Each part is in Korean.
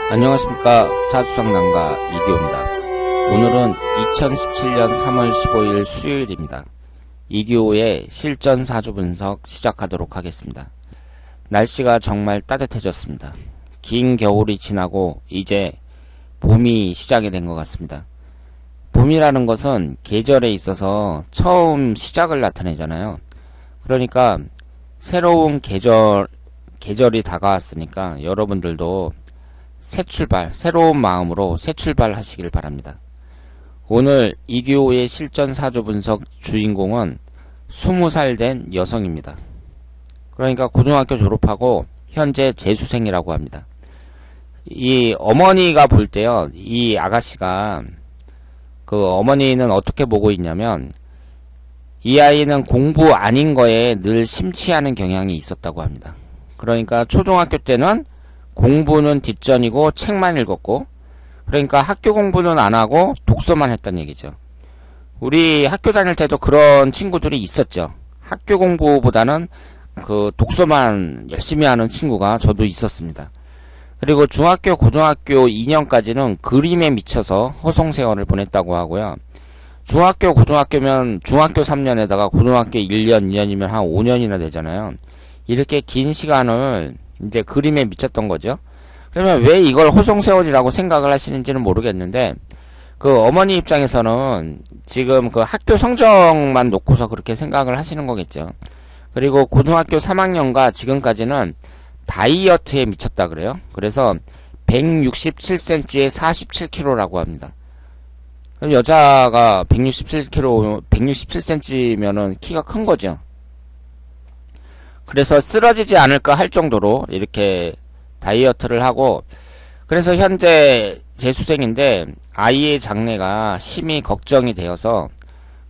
안녕하십니까. 사주상담가 이규호입니다. 오늘은 2017년 3월 15일 수요일입니다. 이규호의 실전 사주 분석 시작하도록 하겠습니다. 날씨가 정말 따뜻해졌습니다. 긴 겨울이 지나고 이제 봄이 시작이 된 것 같습니다. 봄이라는 것은 계절에 있어서 처음 시작을 나타내잖아요. 그러니까 새로운 계절이 다가왔으니까 여러분들도 새 출발, 새로운 마음으로 새 출발 하시길 바랍니다. 오늘 이규호의 실전 사주 분석 주인공은 20살 된 여성입니다. 그러니까 고등학교 졸업하고 현재 재수생이라고 합니다. 이 어머니가 볼 때요, 이 아가씨가 그 어머니는 어떻게 보고 있냐면 이 아이는 공부 아닌 거에 늘 심취하는 경향이 있었다고 합니다. 그러니까 초등학교 때는 공부는 뒷전이고 책만 읽었고, 그러니까 학교 공부는 안 하고 독서만 했단 얘기죠. 우리 학교 다닐 때도 그런 친구들이 있었죠. 학교 공부보다는 그 독서만 열심히 하는 친구가 저도 있었습니다. 그리고 중학교, 고등학교 2년까지는 그림에 미쳐서 허송세월을 보냈다고 하고요. 중학교, 고등학교면 중학교 3년에다가 고등학교 1년, 2년이면 한 5년이나 되잖아요. 이렇게 긴 시간을 이제 그림에 미쳤던 거죠. 그러면 왜 이걸 호송세월이라고 생각을 하시는지는 모르겠는데, 그 어머니 입장에서는 지금 그 학교 성적만 놓고서 그렇게 생각을 하시는 거겠죠. 그리고 고등학교 3학년과 지금까지는 다이어트에 미쳤다 그래요. 그래서 167cm에 47kg라고 합니다. 그럼 여자가 167kg, 167cm면은 키가 큰 거죠. 그래서 쓰러지지 않을까 할 정도로 이렇게 다이어트를 하고, 그래서 현재 재수생인데 아이의 장래가 심히 걱정이 되어서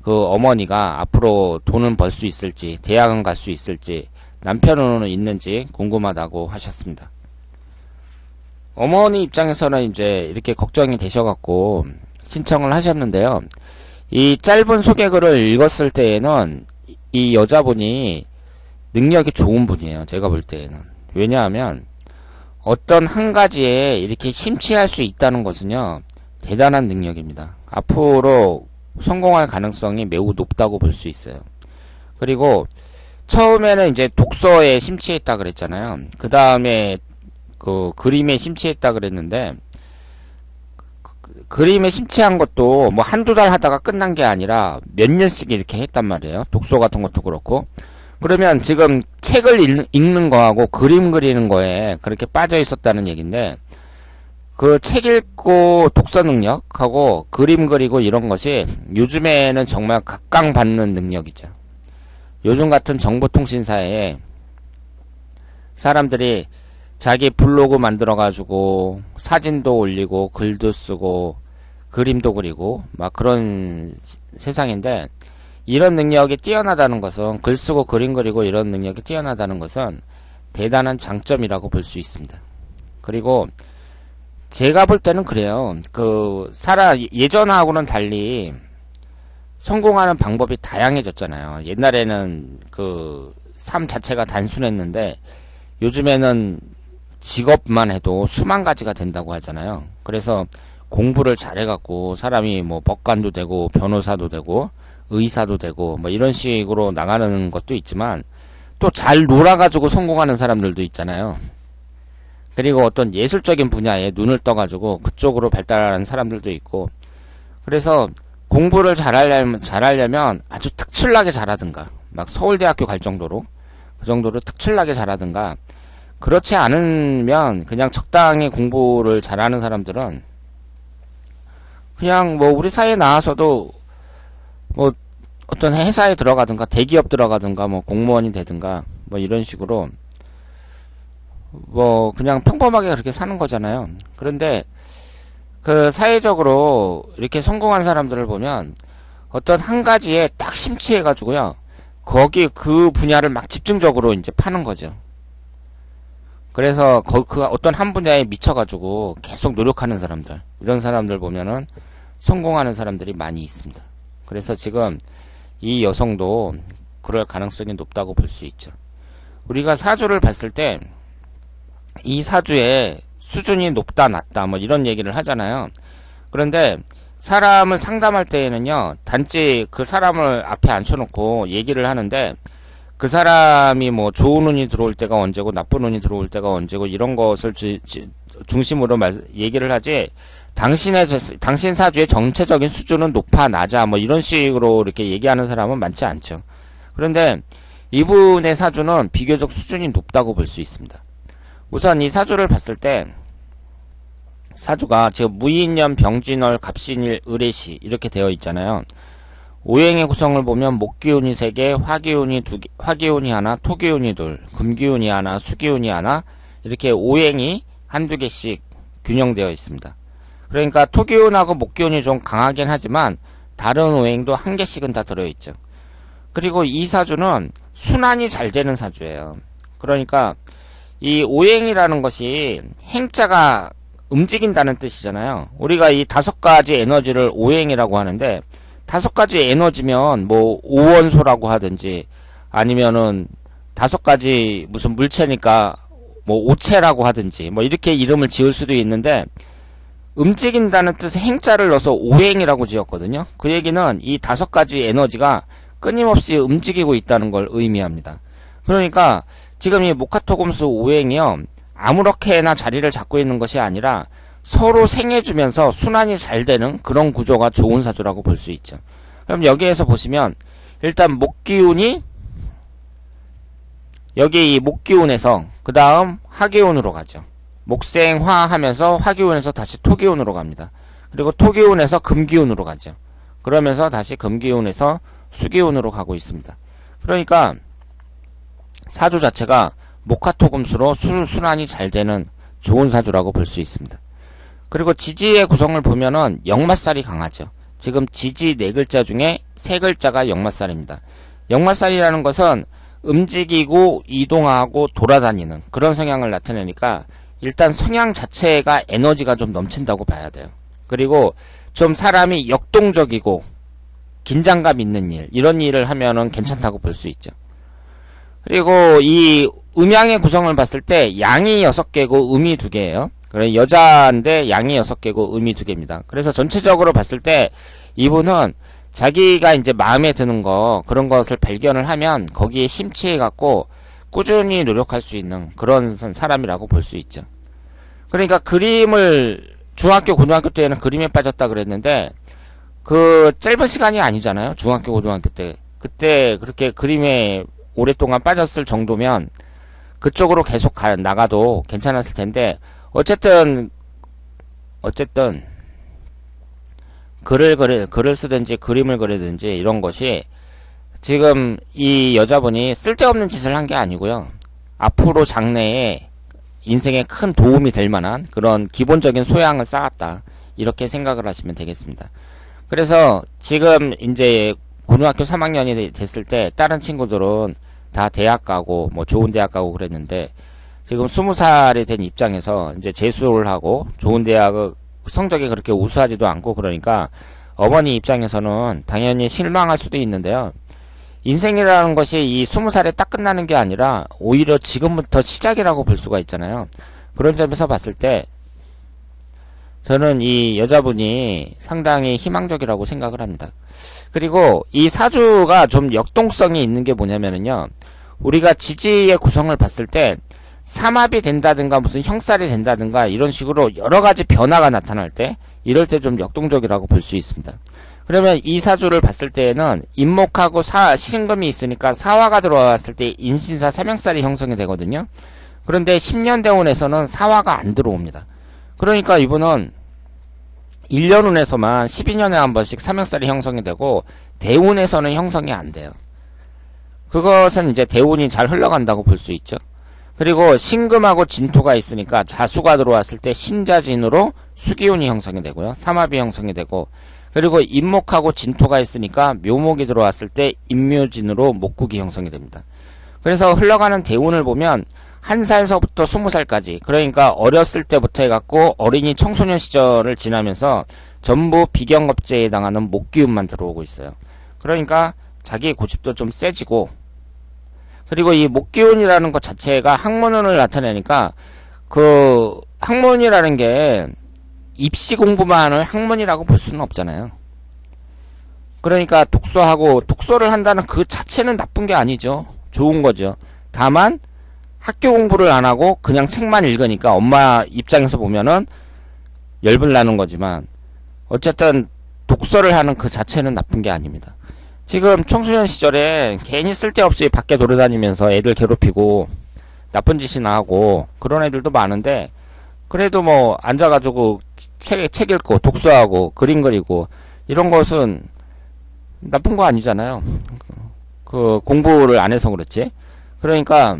그 어머니가 앞으로 돈은 벌 수 있을지, 대학은 갈 수 있을지, 남편은 있는지 궁금하다고 하셨습니다. 어머니 입장에서는 이제 이렇게 걱정이 되셔갖고 신청을 하셨는데요. 이 짧은 소개글을 읽었을 때에는 이 여자분이 능력이 좋은 분이에요. 제가 볼 때에는. 왜냐하면 어떤 한 가지에 이렇게 심취할 수 있다는 것은요, 대단한 능력입니다. 앞으로 성공할 가능성이 매우 높다고 볼 수 있어요. 그리고 처음에는 이제 독서에 심취했다 그랬잖아요. 그 다음에 그 그림에 심취했다 그랬는데, 그림에 심취한 것도 뭐 한두 달 하다가 끝난 게 아니라 몇 년씩 이렇게 했단 말이에요. 독서 같은 것도 그렇고. 그러면 지금 책을 읽는 거하고 그림 그리는 거에 그렇게 빠져 있었다는 얘기인데, 그 책 읽고 독서 능력하고 그림 그리고 이런 것이 요즘에는 정말 각광받는 능력이죠. 요즘 같은 정보통신사에 사람들이 자기 블로그 만들어가지고 사진도 올리고 글도 쓰고 그림도 그리고 막 그런 세상인데, 이런 능력이 뛰어나다는 것은, 글 쓰고 그림 그리고 이런 능력이 뛰어나다는 것은 대단한 장점이라고 볼 수 있습니다. 그리고 제가 볼 때는 그래요. 예전하고는 달리 성공하는 방법이 다양해졌잖아요. 옛날에는 그 삶 자체가 단순했는데 요즘에는 직업만 해도 수만 가지가 된다고 하잖아요. 그래서 공부를 잘해갖고 사람이 뭐 법관도 되고 변호사도 되고 의사도 되고 뭐 이런 식으로 나가는 것도 있지만, 또 잘 놀아가지고 성공하는 사람들도 있잖아요. 그리고 어떤 예술적인 분야에 눈을 떠가지고 그쪽으로 발달하는 사람들도 있고, 그래서 공부를 잘하려면 아주 특출나게 잘하든가, 막 서울대학교 갈 정도로, 그 정도로 특출나게 잘하든가, 그렇지 않으면 그냥 적당히 공부를 잘하는 사람들은 그냥 뭐 우리 사회에 나와서도 뭐 어떤 회사에 들어가든가 대기업 들어가든가 뭐 공무원이 되든가 뭐 이런 식으로 뭐 그냥 평범하게 그렇게 사는 거잖아요. 그런데 그 사회적으로 이렇게 성공한 사람들을 보면 어떤 한 가지에 딱 심취해 가지고요, 거기 그 분야를 막 집중적으로 이제 파는 거죠. 그래서 그 어떤 한 분야에 미쳐 가지고 계속 노력하는 사람들, 이런 사람들 보면은 성공하는 사람들이 많이 있습니다. 그래서 지금 이 여성도 그럴 가능성이 높다고 볼 수 있죠. 우리가 사주를 봤을 때 이 사주에 수준이 높다 낮다 뭐 이런 얘기를 하잖아요. 그런데 사람을 상담할 때에는요, 단지 그 사람을 앞에 앉혀놓고 얘기를 하는데 그 사람이 뭐 좋은 운이 들어올 때가 언제고 나쁜 운이 들어올 때가 언제고 이런 것을 중심으로 얘기를 하지, 당신 사주의 정체적인 수준은 높아 낮아 뭐 이런 식으로 이렇게 얘기하는 사람은 많지 않죠. 그런데 이분의 사주는 비교적 수준이 높다고 볼 수 있습니다. 우선 이 사주를 봤을 때 사주가 지금 무인년, 병진월, 갑신일, 을해시 이렇게 되어 있잖아요. 오행의 구성을 보면 목기운이 3개, 화기운이 하나, 토기운이 2, 금기운이 하나, 수기운이 하나, 이렇게 오행이 한두 개씩 균형되어 있습니다. 그러니까 토기운하고 목기운이 좀 강하긴 하지만 다른 오행도 한 개씩은 다 들어있죠. 그리고 이 사주는 순환이 잘 되는 사주예요. 그러니까 이 오행이라는 것이 행자가 움직인다는 뜻이잖아요. 우리가 이 5가지 에너지를 오행이라고 하는데 5가지 에너지면 뭐 오원소라고 하든지 아니면은 5가지 무슨 물체니까 뭐 오체라고 하든지 뭐 이렇게 이름을 지을 수도 있는데, 움직인다는 뜻의 행자를 넣어서 오행이라고 지었거든요. 그 얘기는 이 5가지 에너지가 끊임없이 움직이고 있다는 걸 의미합니다. 그러니까 지금 이 목화토금수 오행이요, 아무렇게나 자리를 잡고 있는 것이 아니라 서로 생해주면서 순환이 잘 되는 그런 구조가 좋은 사주라고 볼 수 있죠. 그럼 여기에서 보시면 일단 목기운이 여기 이 목기운에서 그 다음 화기운으로 가죠. 목생화 하면서 화기운에서 다시 토기운으로 갑니다. 그리고 토기운에서 금기운으로 가죠. 그러면서 다시 금기운에서 수기운으로 가고 있습니다. 그러니까 사주 자체가 목화토금수로 순환이 잘 되는 좋은 사주라고 볼 수 있습니다. 그리고 지지의 구성을 보면은 역마살이 강하죠. 지금 지지 4글자 중에 3글자가 역마살입니다. 역마살이라는 것은 움직이고 이동하고 돌아다니는 그런 성향을 나타내니까 일단 성향 자체가 에너지가 좀 넘친다고 봐야 돼요. 그리고 좀 사람이 역동적이고 긴장감 있는 일, 이런 일을 하면은 괜찮다고 볼 수 있죠. 그리고 이 음양의 구성을 봤을 때 양이 6개고 음이 2개예요. 그래, 여자인데 양이 6개고 음이 2개입니다. 그래서 전체적으로 봤을 때 이분은 자기가 이제 마음에 드는 거, 그런 것을 발견을 하면 거기에 심취해 갖고 꾸준히 노력할 수 있는 그런 사람이라고 볼 수 있죠. 그러니까 그림을 중학교 고등학교 때는 그림에 빠졌다 그랬는데 그 짧은 시간이 아니잖아요. 중학교 고등학교 때 그때 그렇게 그림에 오랫동안 빠졌을 정도면 그쪽으로 계속 나가도 괜찮았을 텐데, 어쨌든 글을 쓰든지 그림을 그리든지 이런 것이 지금 이 여자분이 쓸데없는 짓을 한 게 아니고요, 앞으로 장래에 인생에 큰 도움이 될 만한 그런 기본적인 소양을 쌓았다, 이렇게 생각을 하시면 되겠습니다. 그래서 지금 이제 고등학교 3학년이 됐을 때 다른 친구들은 다 대학 가고 뭐 좋은 대학 가고 그랬는데, 지금 20살이 된 입장에서 이제 재수를 하고 좋은 대학을 성적이 그렇게 우수하지도 않고 그러니까 어머니 입장에서는 당연히 실망할 수도 있는데요. 인생이라는 것이 이 20살에 딱 끝나는 게 아니라 오히려 지금부터 시작이라고 볼 수가 있잖아요. 그런 점에서 봤을 때 저는 이 여자분이 상당히 희망적이라고 생각을 합니다. 그리고 이 사주가 좀 역동성이 있는 게 뭐냐면요, 우리가 지지의 구성을 봤을 때 삼합이 된다든가 무슨 형살이 된다든가 이런 식으로 여러가지 변화가 나타날 때, 이럴 때 좀 역동적이라고 볼 수 있습니다. 그러면 이 사주를 봤을 때에는 인목하고 신금이 있으니까 사화가 들어왔을 때 인신사 삼형살이 형성이 되거든요. 그런데 10년 대운에서는 사화가 안 들어옵니다. 그러니까 이분은 1년운에서만 12년에 한 번씩 삼형살이 형성이 되고 대운에서는 형성이 안 돼요. 그것은 이제 대운이 잘 흘러간다고 볼 수 있죠. 그리고 신금하고 진토가 있으니까 자수가 들어왔을 때 신자진으로 수기운이 형성이 되고요, 삼합이 형성이 되고, 그리고 인목하고 진토가 있으니까 묘목이 들어왔을 때 인묘진으로 목국이 형성이 됩니다. 그래서 흘러가는 대운을 보면 1살서부터 20살까지, 그러니까 어렸을 때부터 해갖고 어린이 청소년 시절을 지나면서 전부 비경업제에 해당하는 목기운만 들어오고 있어요. 그러니까 자기의 고집도 좀 세지고, 그리고 이 목기운이라는 것 자체가 학문운을 나타내니까 그 학문이라는 게 입시 공부만을 학문이라고 볼 수는 없잖아요. 그러니까 독서를 한다는 그 자체는 나쁜 게 아니죠. 좋은 거죠. 다만 학교 공부를 안 하고 그냥 책만 읽으니까 엄마 입장에서 보면은 열불 나는 거지만, 어쨌든 독서를 하는 그 자체는 나쁜 게 아닙니다. 지금 청소년 시절에 괜히 쓸데없이 밖에 돌아다니면서 애들 괴롭히고 나쁜 짓이나 하고 그런 애들도 많은데, 그래도 뭐 앉아가지고 책 읽고 독서하고 그림 그리고 이런 것은 나쁜 거 아니잖아요. 그 공부를 안 해서 그렇지. 그러니까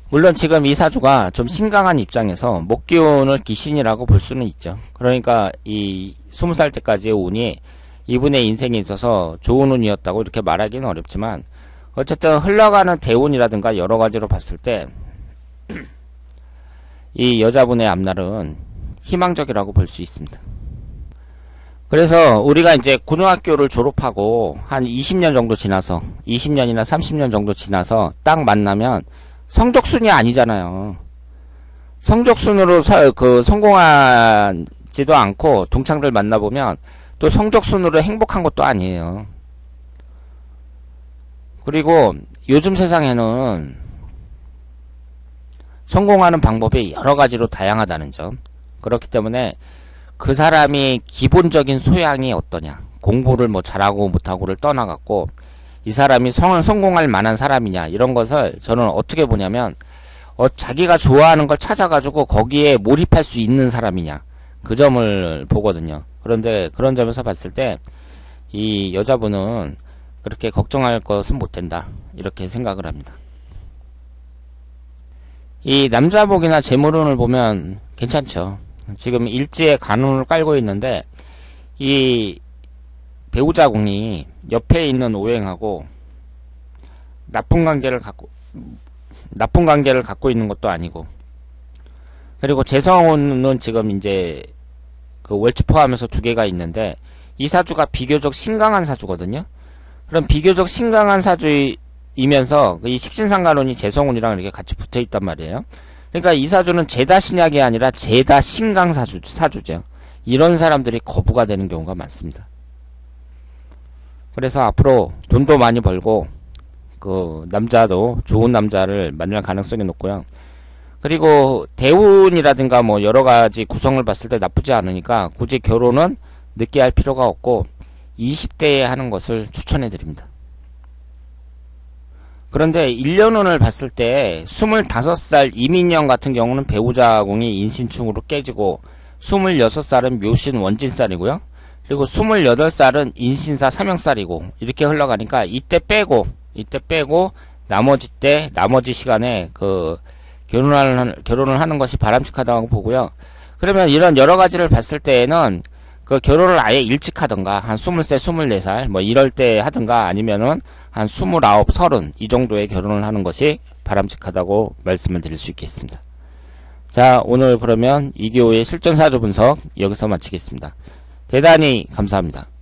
물론 지금 이 사주가 좀 신강한 입장에서 목기운을 귀신이라고 볼 수는 있죠. 그러니까 이 20살 때까지의 운이 이분의 인생에 있어서 좋은 운이었다고 이렇게 말하기는 어렵지만, 어쨌든 흘러가는 대운이라든가 여러 가지로 봤을 때 이 여자분의 앞날은 희망적이라고 볼 수 있습니다. 그래서 우리가 이제 고등학교를 졸업하고 한 20년 정도 지나서, 20년이나 30년 정도 지나서 딱 만나면 성적순이 아니잖아요. 성적순으로 성공하지도 않고 동창들 만나보면 또 성적순으로 행복한 것도 아니에요. 그리고 요즘 세상에는 성공하는 방법이 여러 가지로 다양하다는 점. 그렇기 때문에 그 사람이 기본적인 소양이 어떠냐, 공부를 뭐 잘하고 못하고를 떠나갖고 이 사람이 성공할 만한 사람이냐, 이런 것을 저는 어떻게 보냐면 자기가 좋아하는 걸 찾아가지고 거기에 몰입할 수 있는 사람이냐, 그 점을 보거든요. 그런데 그런 점에서 봤을 때 이 여자분은 그렇게 걱정할 것은 못 된다, 이렇게 생각을 합니다. 이 남자복이나 재물운을 보면 괜찮죠. 지금 일지에 간운을 깔고 있는데 이 배우자궁이 옆에 있는 오행하고 나쁜 관계를 갖고 있는 것도 아니고, 그리고 재성운은 지금 이제 그 월치 포함해서 2개가 있는데 이 사주가 비교적 신강한 사주거든요. 그럼 비교적 신강한 사주이면서 이 식신상간운이 재성운이랑 이렇게 같이 붙어 있단 말이에요. 그러니까 이 사주는 재다 신약이 아니라 재다 신강 사주죠. 이런 사람들이 거부가 되는 경우가 많습니다. 그래서 앞으로 돈도 많이 벌고 그 남자도 좋은 남자를 만날 가능성이 높고요. 그리고 대운이라든가 뭐 여러 가지 구성을 봤을 때 나쁘지 않으니까 굳이 결혼은 늦게 할 필요가 없고 20대에 하는 것을 추천해 드립니다. 그런데 1년운을 봤을 때 25살 이민년 같은 경우는 배우자궁이 인신충으로 깨지고 26살은 묘신 원진살이고요. 그리고 28살은 인신사 삼형살이고 이렇게 흘러가니까 이때 빼고 나머지 시간에 그 결혼을 하는 것이 바람직하다고 보고요. 그러면 이런 여러 가지를 봤을 때에는 그 결혼을 아예 일찍 하든가 한 23, 24살 뭐 이럴 때 하든가 아니면은 한 29, 30 이 정도의 결혼을 하는 것이 바람직하다고 말씀을 드릴 수 있겠습니다. 자, 오늘 그러면 이기호의 실전사주 분석 여기서 마치겠습니다. 대단히 감사합니다.